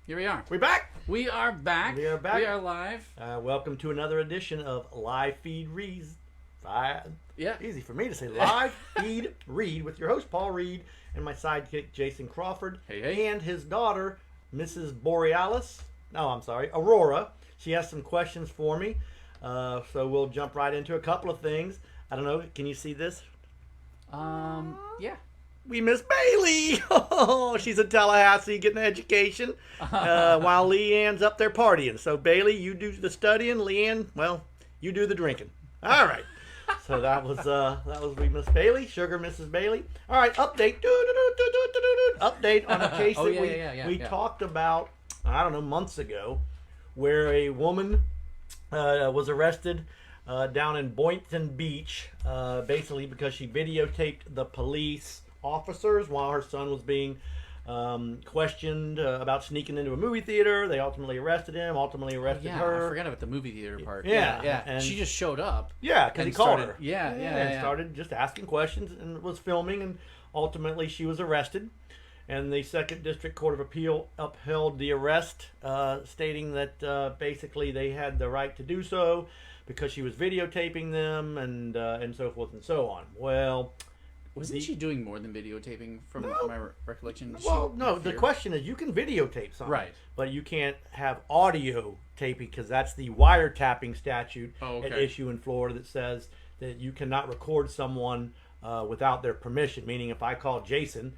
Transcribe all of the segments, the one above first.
Here we are. We're back. We are back. We are back. We are live. Welcome to another edition of Live Feed Reads. Yeah. Easy for me to say. Live Feed Read with your host, Paul Reed, and my sidekick, Jason Crawford. Hey. And his daughter, Mrs. Aurora. She has some questions for me. So we'll jump right into a couple of things. I don't know. Can you see this? Yeah. We miss Bailey. Oh, she's in Tallahassee getting an education while Leanne's up there partying. So, Bailey, you do the studying. Leanne, well, you do the drinking. All right. So that was we miss Bailey. Sugar Mrs. Bailey. All right, update. Update on a case that we talked about, I don't know, months ago, where a woman was arrested down in Boynton Beach, basically because she videotaped the police officers while her son was being questioned about sneaking into a movie theater. They ultimately arrested him, her. I forgot about the movie theater part. Yeah. And she just showed up. Yeah, because he called her. And started just asking questions and was filming, and ultimately she was arrested. And the Second District Court of Appeal upheld the arrest, stating that basically they had the right to do so because she was videotaping them and so forth and so on. Well, wasn't she doing more than videotaping from my recollection? Well, no. The question is, you can videotape something, right? But you can't have audio taping because that's the wiretapping statute at issue in Florida that says that you cannot record someone without their permission. Meaning, if I call Jason,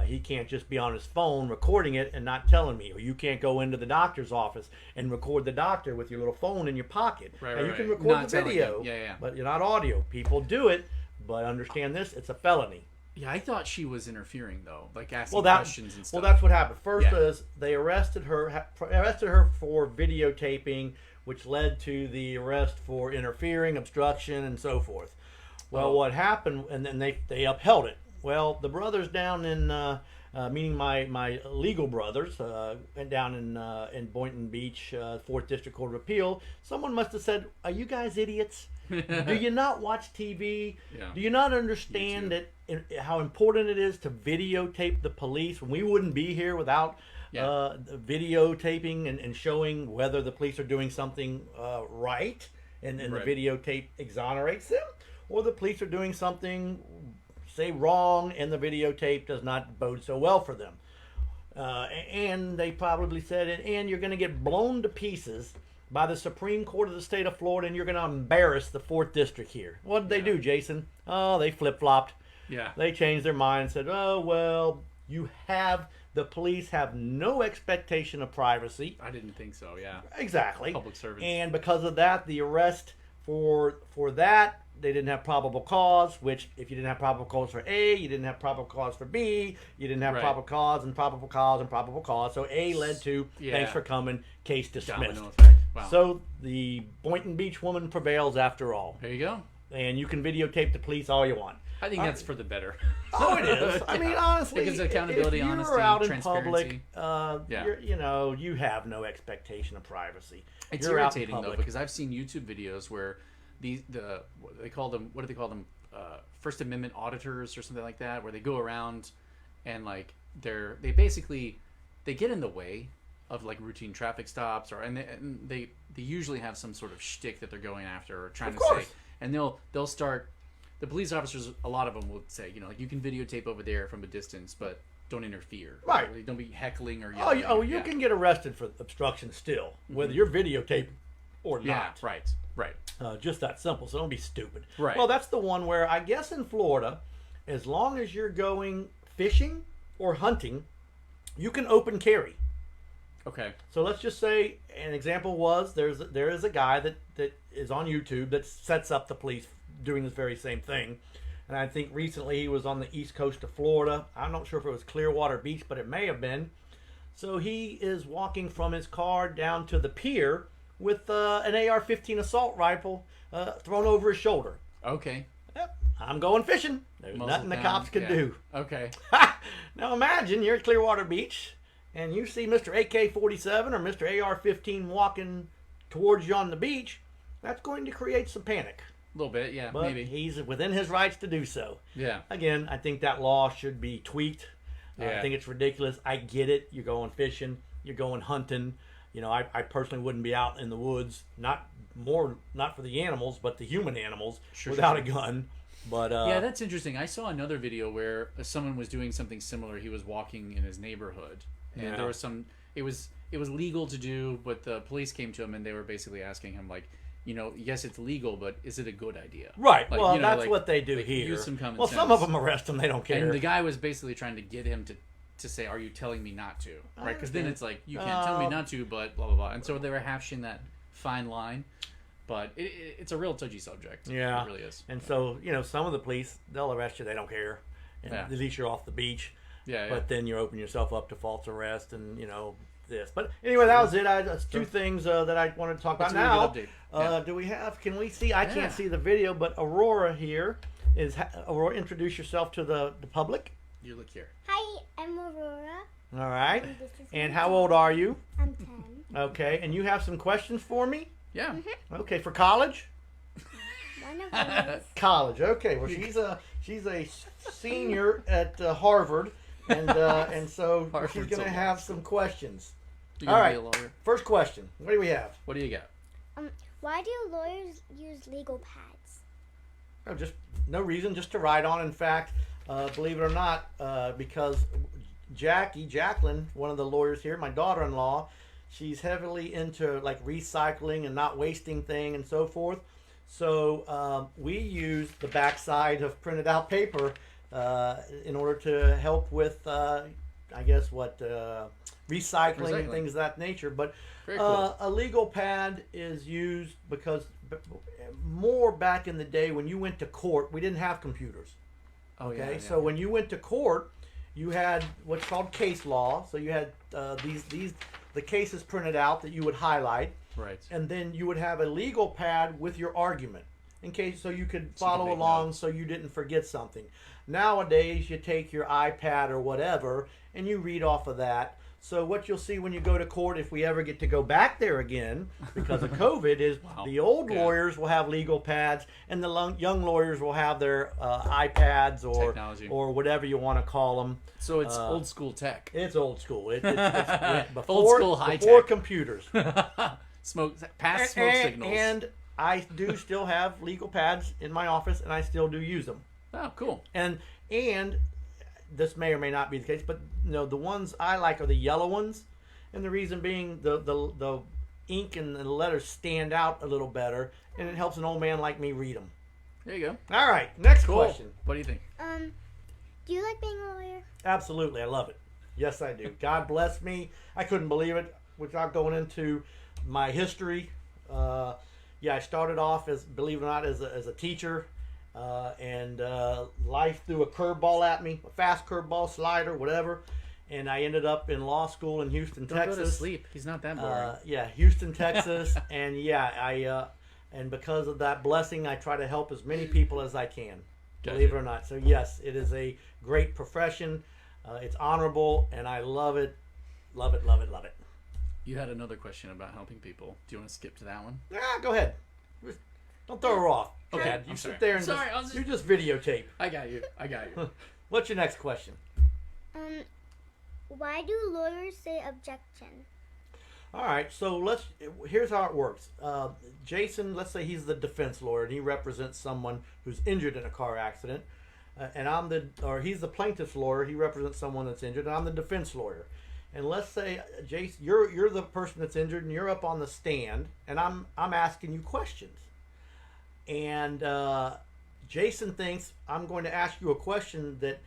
he can't just be on his phone recording it and not telling me. Or you can't go into the doctor's office and record the doctor with your little phone in your pocket. Right. You can record the video, yeah. but you're not audio. People do it. But understand this, it's a felony. Yeah, I thought she was interfering, though, like asking questions and stuff. Well, that's what happened. First is they arrested her for videotaping, which led to the arrest for interfering, obstruction, and so forth. Well, what happened, and then they upheld it. Well, the brothers down in, meaning my legal brothers, down in Boynton Beach, 4th District Court of Appeal, someone must have said, "Are you guys idiots? Do you not watch TV? Yeah. Do you not understand how important it is to videotape the police when we wouldn't be here without videotaping and showing whether the police are doing something right and the videotape exonerates them, or the police are doing something, say, wrong and the videotape does not bode so well for them." And they probably said, and you're going to get blown to pieces by the Supreme Court of the state of Florida, and you're going to embarrass the 4th District here. What did they do, Jason? Oh, they flip-flopped. Yeah. They changed their mind and said, oh, well, the police have no expectation of privacy. I didn't think so, yeah. Exactly. Public servants. And because of that, the arrest for that, they didn't have probable cause, which if you didn't have probable cause for A, you didn't have probable cause for B, you didn't have probable cause and probable cause and probable cause. So A led to, thanks for coming, case dismissed. Domino effect. Wow. So the Boynton Beach woman prevails after all. There you go. And you can videotape the police all you want. I think that's for the better. Oh, it is. I mean, honestly, because accountability, if you're honesty, out in transparency. public, you have no expectation of privacy. It's you're irritating though, because I've seen YouTube videos where what do they call them? First Amendment auditors or something like that, where they go around and like they basically get in the way of like routine traffic stops, and they usually have some sort of shtick that they're going after or trying to say, and they'll start. The police officers, a lot of them will say, like, you can videotape over there from a distance, but don't interfere. Right. Or don't be heckling or yelling. You can get arrested for obstruction still, whether you're videotaped or not. Right. Just that simple, so don't be stupid. Right. Well, that's the one where I guess in Florida, as long as you're going fishing or hunting, you can open carry. Okay. So let's just say an example was there is a guy that is on YouTube that sets up the police doing this very same thing. And I think recently he was on the east coast of Florida. I'm not sure if it was Clearwater Beach, but it may have been. So he is walking from his car down to the pier with an AR-15 assault rifle thrown over his shoulder. Okay. Yep. I'm going fishing. There's nothing the cops can do. Okay. Now imagine you're at Clearwater Beach and you see Mr. AK-47 or Mr. AR-15 walking towards you on the beach. That's going to create some panic. A little bit, yeah, but maybe. He's within his rights to do so. Yeah. Again, I think that law should be tweaked. Yeah. I think it's ridiculous. I get it. You're going fishing. you're going hunting. You know, I personally wouldn't be out in the woods, not for the animals, but the human animals without a gun. But yeah, that's interesting. I saw another video where someone was doing something similar. He was walking in his neighborhood, and there was some. It was legal to do, but the police came to him and they were basically asking him like, you know, yes, it's legal, but is it a good idea? Right. Like, well, you know, that's like, what they do like, here. Use some common well, sense. some of them arrest them; they don't care. And the guy was basically trying to get him to say, "Are you telling me not to?" Right? Because then it's like you can't tell me not to, but blah blah blah. And so they were hashing that fine line. But it's a real touchy subject. Yeah, it really is. And so, you know, some of the police, they'll arrest you. They don't care. And at least you're off the beach. Yeah. But then you open yourself up to false arrest and, you know, this. But anyway, that was it. That's two things that I wanted to talk about. Now, really do we have, can we see, I can't see the video, but Aurora here is, Aurora, introduce yourself to the public. You look here. Hi, I'm Aurora. All right. And how old are you? I'm 10. Okay. And you have some questions for me? Yeah. Okay, for college? One of those. College. Okay. Well, she's a senior at Harvard, and so she's going to have some questions. You're All gonna right. be a lawyer. First question. What do we have? What do you got? Why do lawyers use legal pads? Oh, just no reason, just to write on. In fact, believe it or not, because Jacqueline, one of the lawyers here, my daughter-in-law, she's heavily into like recycling and not wasting things and so forth. So we use the backside of printed out paper in order to help with, I guess, recycling and things of that nature. But Cool. a legal pad is used because more back in the day when you went to court, we didn't have computers. Okay, so when you went to court, you had what's called case law. So you had the cases printed out that you would highlight, Right. and then you would have a legal pad with your argument in case, so you could follow along, so you didn't forget something. Nowadays, you take your iPad or whatever, and you read off of that. So what you'll see when you go to court, if we ever get to go back there again, because of COVID, is the old lawyers will have legal pads, and the young lawyers will have their iPads or whatever you want to call them. So it's old school tech. It's old school. It's before, old school high before tech. computers. Smoke signals. And I do still have legal pads in my office, and I still do use them. Oh, cool. And this may or may not be the case, but the ones I like are the yellow ones, and the reason being the ink and the letters stand out a little better, and it helps an old man like me read them. There you go. All right, next question. What do you think? Do you like being a lawyer? Absolutely, I love it. Yes, I do. God bless me. I couldn't believe it without going into my history. I started off believe it or not, as a teacher. And life threw a curveball at me, a fast curveball, slider, whatever, and I ended up in law school in Houston, Texas. Don't go to sleep. He's not that boring. Houston, Texas, and and because of that blessing, I try to help as many people as I can. Gotcha. Believe it or not. So yes, it is a great profession. It's honorable, and I love it, love it, love it, love it. You had another question about helping people. Do you want to skip to that one? Yeah, go ahead. Don't throw her off. Okay, you sit there and you just videotape. I got you. What's your next question? Why do lawyers say objection? All right, so here's how it works. Jason, let's say he's the defense lawyer and he represents someone who's injured in a car accident, and he's the plaintiff's lawyer. He represents someone that's injured, and I'm the defense lawyer. And let's say, Jason, you're the person that's injured, and you're up on the stand, and I'm asking you questions. And Jason thinks I'm going to ask you a question that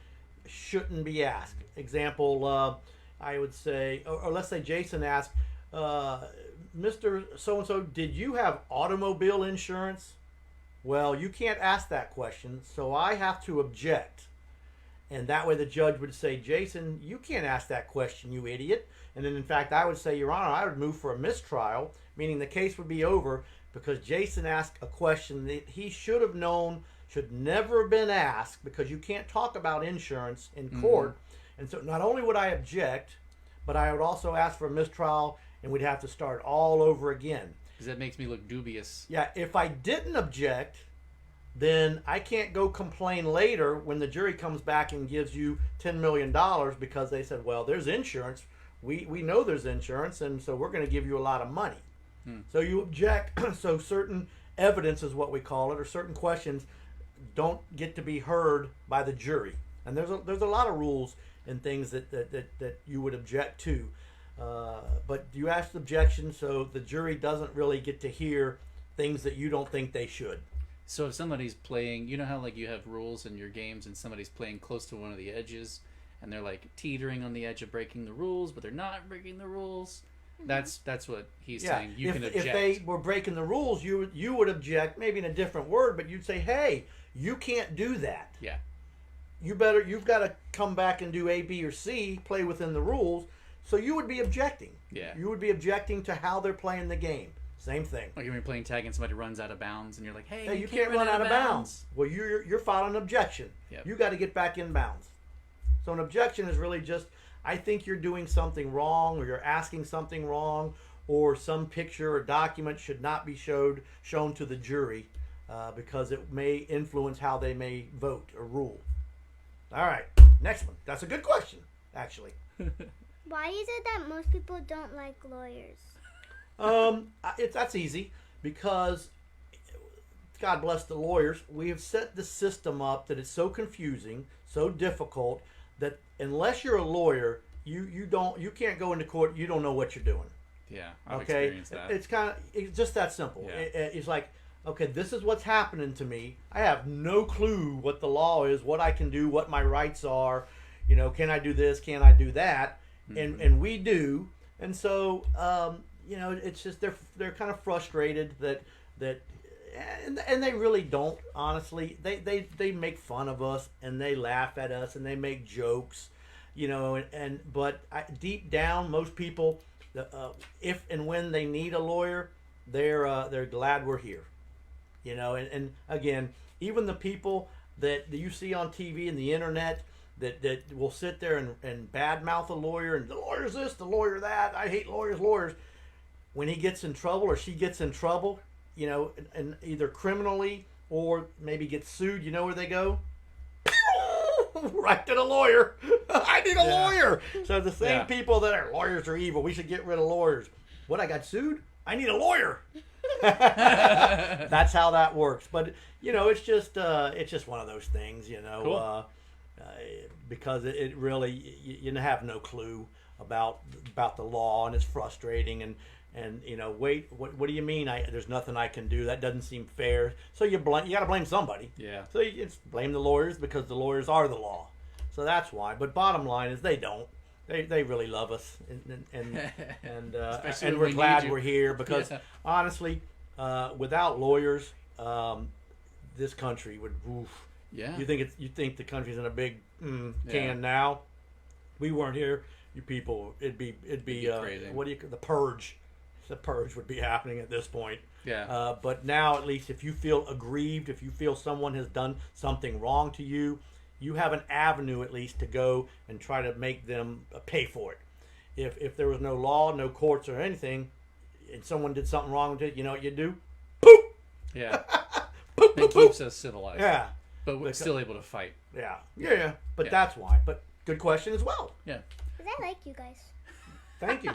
shouldn't be asked. Example, I would say, or let's say Jason asks, Mr. So-and-so, did you have automobile insurance? Well, you can't ask that question, so I have to object. And that way the judge would say, Jason, you can't ask that question, you idiot. And then, in fact, I would say, Your Honor, I would move for a mistrial, meaning the case would be over because Jason asked a question that he should have known should never have been asked, because you can't talk about insurance in court. And so not only would I object, but I would also ask for a mistrial, and we'd have to start all over again. Because that makes me look dubious. Yeah, if I didn't object, then I can't go complain later when the jury comes back and gives you $10 million because they said, well, there's insurance. we know there's insurance, and so we're going to give you a lot of money. So you object. So certain evidence is what we call it, or certain questions don't get to be heard by the jury. And there's a lot of rules and things that you would object to. But you ask the objection, so the jury doesn't really get to hear things that you don't think they should. So if somebody's playing, you know how like you have rules in your games and somebody's playing close to one of the edges and they're like teetering on the edge of breaking the rules, but they're not breaking the rules. That's what he's saying. You can object. If they were breaking the rules, you would object, maybe in a different word, but you'd say, "Hey, you can't do that. Yeah. You've got to come back and do A, B, or C, play within the rules." So you would be objecting. Yeah. You would be objecting to how they're playing the game. Same thing. Like when you're playing tag and somebody runs out of bounds and you're like, "Hey, you can't run out of bounds." Well, you're filing an objection. Yep. You got to get back in bounds. So an objection is really just, I think you're doing something wrong, or you're asking something wrong, or some picture or document should not be shown to the jury because it may influence how they may vote or rule. All right, next one. That's a good question, actually. Why is it that most people don't like lawyers? That's easy, because God bless the lawyers. We have set the system up that it's so confusing, so difficult, that unless you're a lawyer, you can't go into court. You don't know what you're doing. Yeah, I've experienced that. It's just that simple. Yeah. It's like, okay, this is what's happening to me. I have no clue what the law is, what I can do, what my rights are. Can I do this? Can I do that? And we do. And so it's just they're kind of frustrated that and they really don't, honestly. They make fun of us and they laugh at us and they make jokes, but deep down, most people, if and when they need a lawyer, they're glad we're here, and again, even the people that you see on TV and the internet that will sit there and badmouth a lawyer, and the lawyer's this, the lawyer that, I hate lawyers. When he gets in trouble or she gets in trouble, and either criminally or maybe gets sued, where they go? Right to the lawyer. I need a lawyer. So the same people that are lawyers are evil. We should get rid of lawyers. What, I got sued? I need a lawyer. That's how that works. But it's just one of those things. Cool. Because it really, you have no clue about the law, and it's frustrating, and wait, what do you mean? There's nothing I can do. That doesn't seem fair. So you got to blame somebody. Yeah. So you just blame the lawyers, because the lawyers are the law. So that's why. But bottom line is, they don't. They really love us, and we're glad we're here, because honestly, without lawyers, this country would. Oof. Yeah. You think the country's in a big can now? We weren't here. You people, it'd be crazy. The purge. The purge would be happening at this point. Yeah. But now, at least, if you feel aggrieved, if you feel someone has done something wrong to you, you have an avenue at least to go and try to make them pay for it. If there was no law, no courts or anything, and someone did something wrong with it, you know what you do? Poop. Yeah. Poop. It keeps us civilized. Yeah. But we're still able to fight. Yeah. But that's why. But good question as well. Yeah. Because I like you guys. Thank you.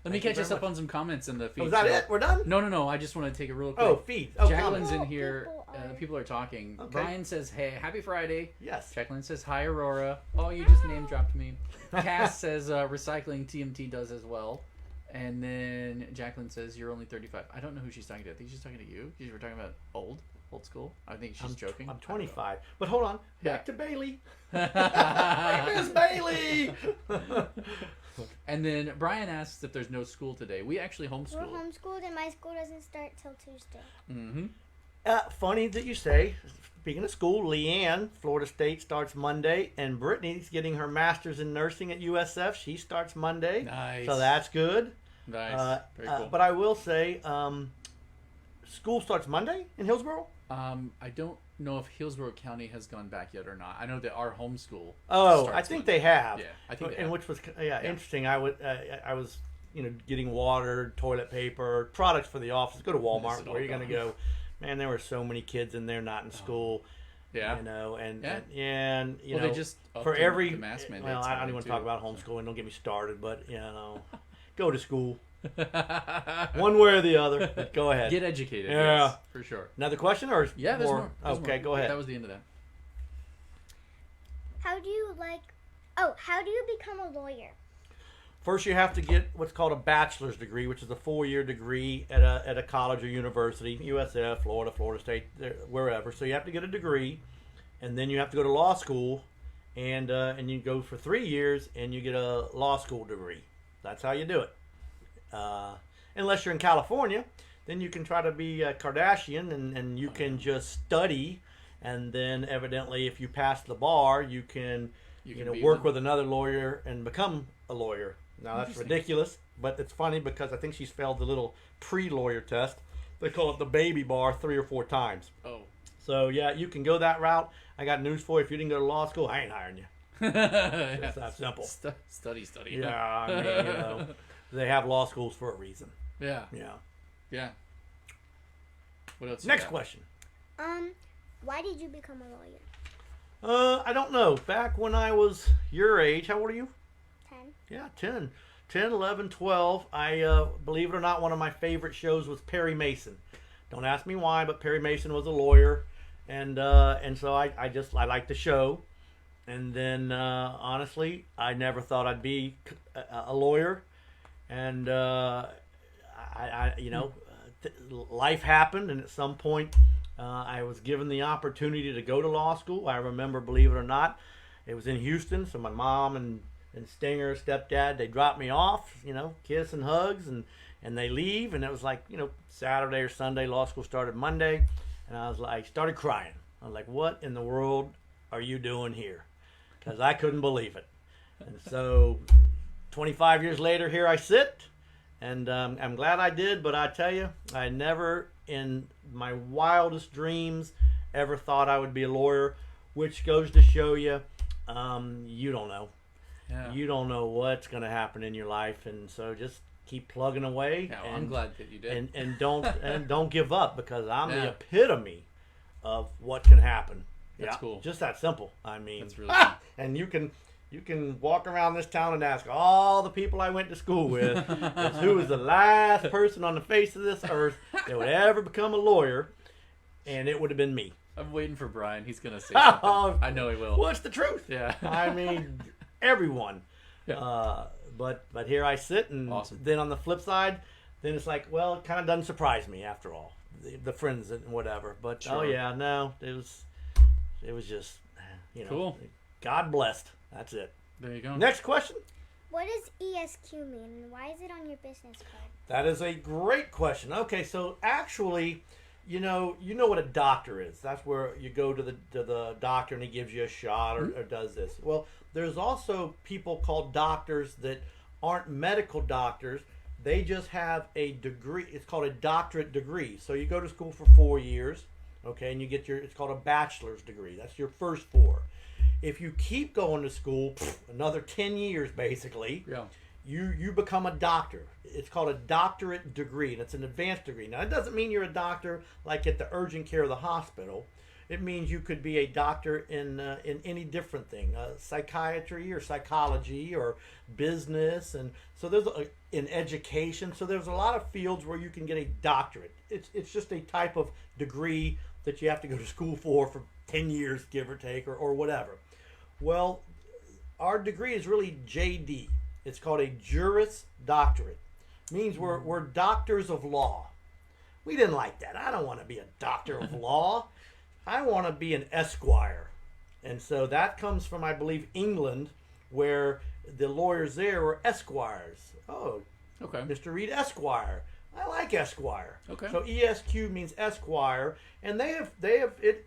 Let me catch us up on some comments in the feed. Oh, is that it? We're done? No. I just want to take a real quick. Oh, feed. Oh, Jacqueline's comments. in here. People are talking. Okay. Brian says, "Hey, happy Friday." Yes. Jacqueline says, "Hi, Aurora." Oh, you just name dropped me. Cass says, "Recycling TMT does as well." And then Jacqueline says, "You're only 35." I don't know who she's talking to. I think she's talking to you. Because we're talking about old school. I think she's joking. I'm 25. But hold on. Back to Bailey. Miss Bailey. And then Brian asks if there's no school today. We actually homeschool. We're homeschooled, and my school doesn't start till Tuesday. Mm-hmm. Funny that you say. Speaking of school, Leanne, Florida State, starts Monday, and Brittany's getting her master's in nursing at USF. She starts Monday. Nice. So that's good. Nice. Very cool. But I will say, school starts Monday in Hillsborough? I don't know if Hillsborough County has gone back yet or not. I know that our homeschool. Oh, starts I think Monday. they have. Yeah, I think they and have. which was interesting. I was getting water, toilet paper, products for the office. Go to Walmart. Where are you going to go? Man, there were so many kids in there not in school. Yeah. You know, and Yeah. and you Well, know, they just for upped every the mask mandates well, I don't even want to talk too. about homeschooling. Don't get me started. But you know, go to school one way or the other. But go ahead. Get educated. Yeah. Yes, for sure. Another question or Yeah, there's more? more. There's Okay, more. go ahead. That was the end of that. How do you how do you become a lawyer? First, you have to get what's called a bachelor's degree, which is a 4-year degree at a college or university, USF, Florida State, wherever. So you have to get a degree, and then you have to go to law school, and you go for 3 years, and you get a law school degree. That's how you do it. Unless you're in California, then you can try to be a Kardashian, and you can just study, and then evidently, if you pass the bar, you can work with another lawyer and become a lawyer. Now, that's ridiculous, but it's funny because I think she's failed the little pre-lawyer test. They call it the baby bar 3 or 4 times. Oh. So, yeah, you can go that route. I got news for you. If you didn't go to law school, I ain't hiring you. It's that simple. Study. Yeah, I mean, you know, they have law schools for a reason. Yeah. Yeah. Yeah. What else? Next question. Why did you become a lawyer? I don't know. Back when I was your age, how old are you? 10. Yeah, 10, 11, 12. I believe it or not, one of my favorite shows was Perry Mason. Don't ask me why, but Perry Mason was a lawyer, and so I liked the show. And then honestly, I never thought I'd be a lawyer, and life happened, and at some point, I was given the opportunity to go to law school. I remember, believe it or not, it was in Houston, so my mom and Stinger, stepdad, they dropped me off, you know, kiss and hugs, and they leave, and it was like, you know, Saturday or Sunday. Law school started Monday, and I started crying. I was like, what in the world are you doing here? Because I couldn't believe it. And so 25 years later, here I sit, and I'm glad I did, but I tell you, I never in my wildest dreams ever thought I would be a lawyer, which goes to show you, you don't know. Yeah. You don't know what's going to happen in your life, and so just keep plugging away. Yeah, well, I'm glad that you did. And don't give up, because I'm the Yeah. epitome of what can happen. That's cool. Just that simple. I mean, That's really cool. and you can walk around this town and ask all the people I went to school with is who was the last person on the face of this earth that would ever become a lawyer, and it would have been me. I'm waiting for Brian. He's gonna say something. I know he will. What's the truth? Yeah. I mean, everyone. Yeah. But here I sit, and Awesome. then on the flip side, then it's like, well, it kind of doesn't surprise me after all, the friends and whatever. But Sure. oh yeah, no, it was just, you know, Cool. God blessed. That's it. There you go. Next question. What does ESQ mean, and why is it on your business card? That is a great question. Okay, so actually, you know what a doctor is. That's where you go to the doctor and he gives you a shot or does this. Well, there's also people called doctors that aren't medical doctors. They just have a degree. It's called a doctorate degree. So you go to school for 4 years, okay, and you get it's called a bachelor's degree. That's your first 4. If you keep going to school, another 10 years basically, Yeah. you become a doctor. It's called a doctorate degree, and it's an advanced degree. Now, it doesn't mean you're a doctor like at the urgent care of the hospital. It means you could be a doctor in any different thing, psychiatry or psychology or business, and so there's in education. So there's a lot of fields where you can get a doctorate. It's just a type of degree that you have to go to school for 10 years, give or take, or whatever. Well, our degree is really JD. It's called a Juris Doctorate. Means we're doctors of law. We didn't like that. I don't want to be a doctor of law. I want to be an esquire. And so that comes from, I believe, England, where the lawyers there were esquires. Oh, Okay. Mr. Reed Esquire. I like Esquire. Okay. So ESQ means Esquire, and they have it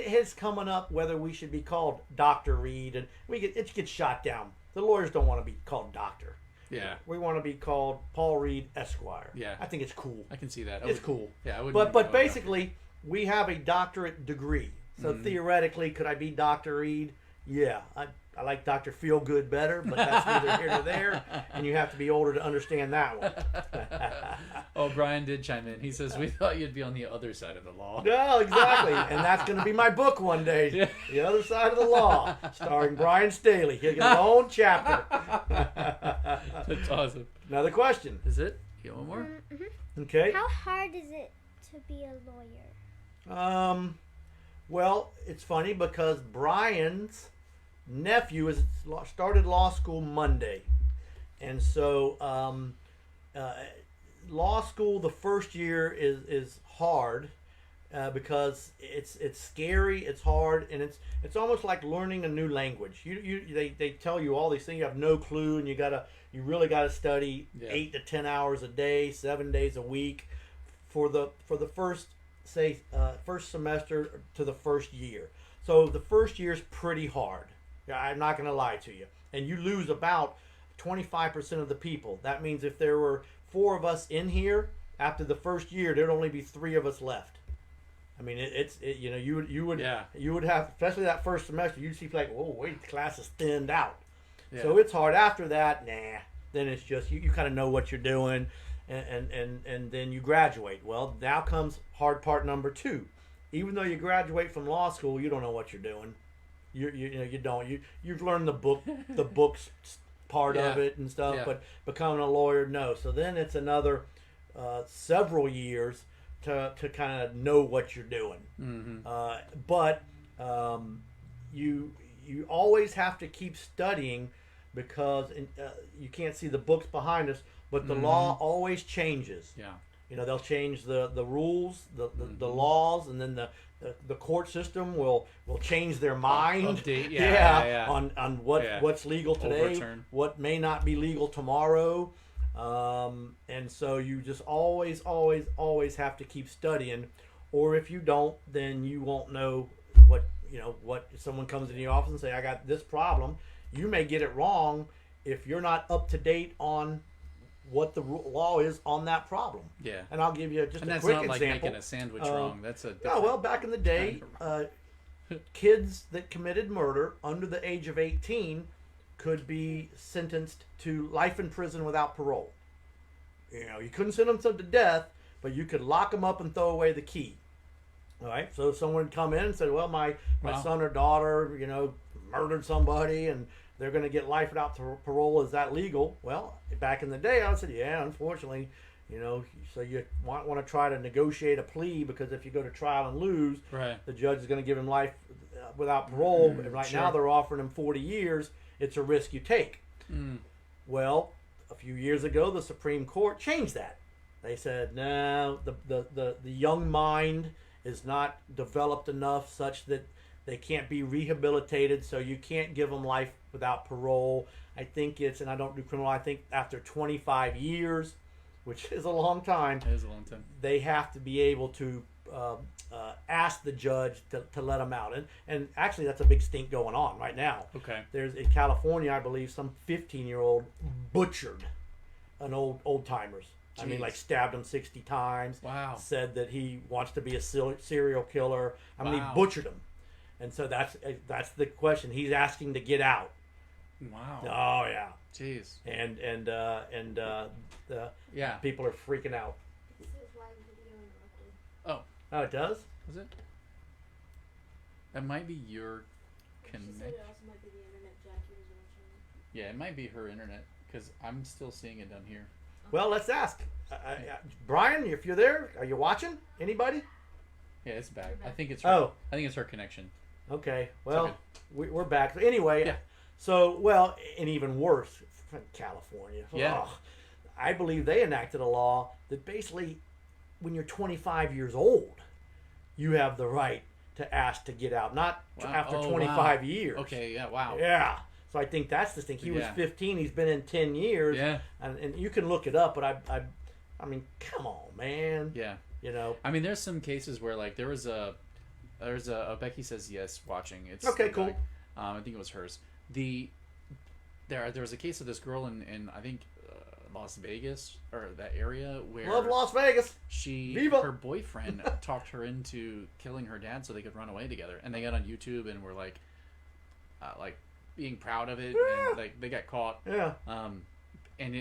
has coming up whether we should be called Dr. Reed, and it gets shot down. The lawyers don't want to be called doctor. Yeah. We want to be called Paul Reed Esquire. Yeah. I think it's cool. I can see that. It's cool. Yeah. I would. But basically, we have a doctorate degree. So theoretically, could I be Dr. Reed? Yeah. I like Dr. Feelgood better, but that's neither here nor there, and you have to be older to understand that one. Oh, Brian did chime in. He says, we thought you'd be on the other side of the law. No, exactly. And that's going to be my book one day. Yeah. The Other Side of the Law, starring Brian Staley. He'll get his own chapter. That's awesome. Another question. Is it? You got one more? Okay. How hard is it to be a lawyer? Well, it's funny because Brian's nephew started law school Monday. And so law school the first year is hard because it's scary, it's hard, and it's almost like learning a new language. They tell you all these things, you have no clue, and you really gotta study 8 to 10 hours a day, 7 days a week for the first semester to the first year. So the first year is pretty hard. I'm not gonna lie to you, and you lose about 25% of the people. That means if there were 4 of us in here after the first year, there'd only be 3 of us left. I mean, you would have, especially that first semester, you'd see like, oh wait, the class is thinned out. Yeah. So it's hard. After that, then it's just you kind of know what you're doing, and then you graduate. Well, now comes hard part number 2. Even though you graduate from law school, you don't know what you're doing. You don't. You've learned the books part of it and stuff, but becoming a lawyer, no. So then it's another several years to kind of know what you're doing. But you always have to keep studying because you can't see the books behind us, but the law always changes. Yeah. They'll change the rules, the laws, and then the court system will change their mind. Update, on what's legal today, overturn. What may not be legal tomorrow, and so you just always have to keep studying, or if you don't, then you won't know what if someone comes into your office and say, I got this problem, you may get it wrong if you're not up to date on what the law is on that problem. Yeah. And I'll give you just a quick example. And that's not like making a sandwich wrong. That's a no, well, back in the day, kids that committed murder under the age of 18 could be sentenced to life in prison without parole. You couldn't sentence them to death, but you could lock them up and throw away the key. All right? So if someone would come in and said, well, my son or daughter, murdered somebody and they're going to get life without parole. Is that legal? Well, back in the day, I said, yeah, unfortunately, so you want to try to negotiate a plea because if you go to trial and lose, the judge is going to give him life without parole. And now they're offering him 40 years. It's a risk you take. Well, a few years ago, the Supreme Court changed that. They said, no, the young mind is not developed enough such that they can't be rehabilitated, so you can't give them life without parole. I think and I don't do criminal, I think after 25 years, which is a long time. It is a long time. They have to be able to ask the judge to let them out. And actually, that's a big stink going on right now. Okay. There's, in California, I believe, some 15-year-old butchered an old-timers. I mean, like stabbed him 60 times. Wow. Said that he wants to be a serial killer. I mean, he butchered him. And so that's the question. He's asking to get out. Wow. Oh yeah. Jeez. And people are freaking out. This is live video interrupted. Oh, it does? Is it? That might be your connection. It also might be the internet Jackie was watching. Yeah, it might be her internet because I'm still seeing it down here. Well, let's ask. Brian, if you're there, are you watching? Anybody? Yeah, it's back. I think it's her. I think it's her connection. Okay. Well, we're back. Anyway, so, and even worse, California. Yeah. I believe they enacted a law that basically, when you're 25 years old, you have the right to ask to get out, not after 25 years. Okay, yeah, wow. Yeah. So I think that's the thing. He was 15. He's been in 10 years. Yeah. And you can look it up, but I mean, come on, man. Yeah. I mean, there's some cases where, like, there's a Becky Says Yes watching. It's okay, cool. I think it was hers. There was a case of this girl in I think Las Vegas or that area where love Las Vegas. Her boyfriend talked her into killing her dad so they could run away together, and they got on YouTube and were like being proud of it, and like they got caught. Yeah. And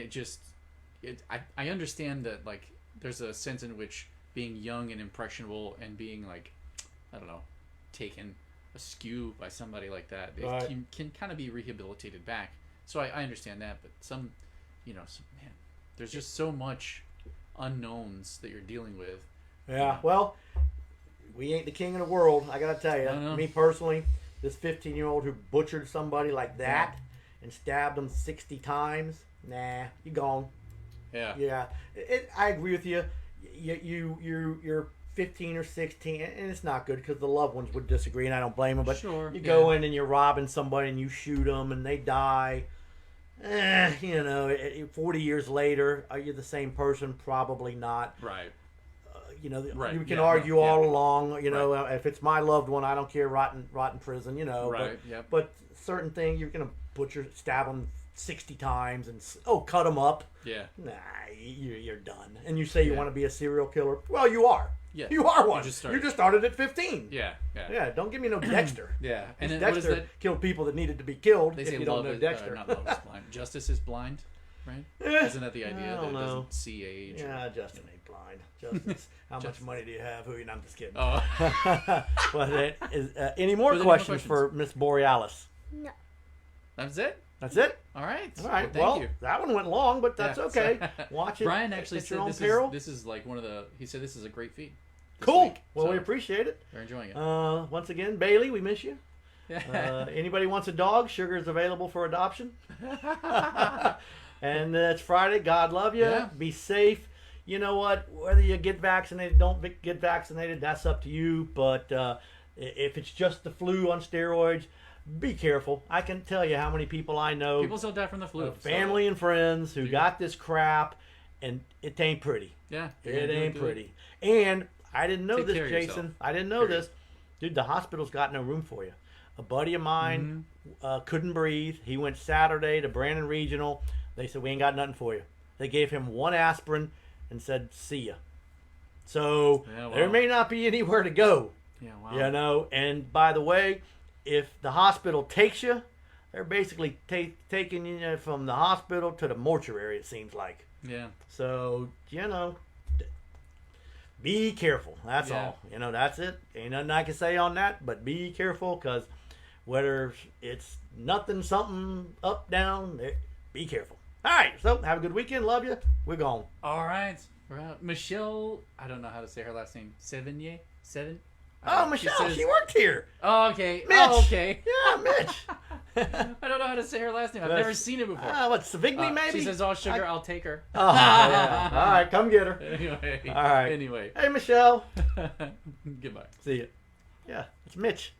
I understand that like there's a sense in which being young and impressionable and being like, I don't know, taken askew by somebody like that, it Right. can kind of be rehabilitated back. So I understand that, but some, man, there's just so much unknowns that you're dealing with. Yeah, well, we ain't the king of the world. I gotta tell you, No. me personally, this 15-year-old who butchered somebody like that and stabbed them 60 times, nah, you gone. Yeah. Yeah, I agree with you. You're 15 or 16, and it's not good because the loved ones would disagree, and I don't blame them. But Sure, you go in and you're robbing somebody and you shoot them and they die. 40 years later, are you the same person? Probably not. Right. You can argue all along. If it's my loved one, I don't care. Rot in prison. Right. But certain things you're gonna stab them 60 times and cut them up. Yeah. Nah, you're done. And you say you Yeah. want to be a serial killer? Well, you are. Yeah. You are one. You just You started. just started at 15. Yeah. Yeah. Don't give me no Dexter. Yeah. And And then what is Dexter that? killed people that needed to be killed. They if say you don't love know is Dexter. not love is blind. Justice is blind, right? Eh, Isn't that the idea I that don't it know. doesn't see age? Yeah, Justin ain't blind. Justice. How much money do you have? Who? I'm just kidding. Oh. But any more Were there any more questions questions? for Miss Borealis? No. That's it. That's it. All right. All right. Well, thank you. That one went long, but that's Yeah, okay. so- Watch it. Brian actually at your said own this peril. is like one of the. He said this is a great feed. this Cool. week. Well, So we appreciate it. They're enjoying it. Once again, Bailey, we miss you. Yeah. Anybody wants a dog? Sugar is available for adoption. And it's Friday. God love you. Yeah. Be safe. You know what? Whether you get vaccinated, don't get vaccinated, that's up to you. But if it's just the flu on steroids, be careful. I can tell you how many people I know, People still die from the flu. family and friends, who got this crap, and it ain't pretty. So, yeah. It ain't pretty. And I didn't know Take this, care of Jason. yourself. I didn't know Period. this. Dude, the hospital's got no room for you. A buddy of mine couldn't breathe. He went Saturday to Brandon Regional. They said, we ain't got nothing for you. They gave him one aspirin and said, see ya. So Yeah, wow. there may not be anywhere to go. Yeah. Wow. And by the way, if the hospital takes you, they're basically taking you from the hospital to the mortuary, it seems like. Yeah. So, be careful. That's Yeah. all. That's it. Ain't nothing I can say on that, but be careful, because whether it's nothing, something, up, down, be careful. All right. So, have a good weekend. Love you. We're gone. All right. We're out. Michelle. I don't know how to say her last name. Sevigny. Seven. Oh, Michelle, she worked here. Oh, okay. Mitch. Oh, okay. Yeah, Mitch. I don't know how to say her last name. I've never seen it before. What, Savigny, maybe? She says, "Oh, sugar, I'll take her." Oh, yeah. All right, come get her. Anyway. All right. Anyway. Hey, Michelle. Goodbye. See ya. Yeah, it's Mitch.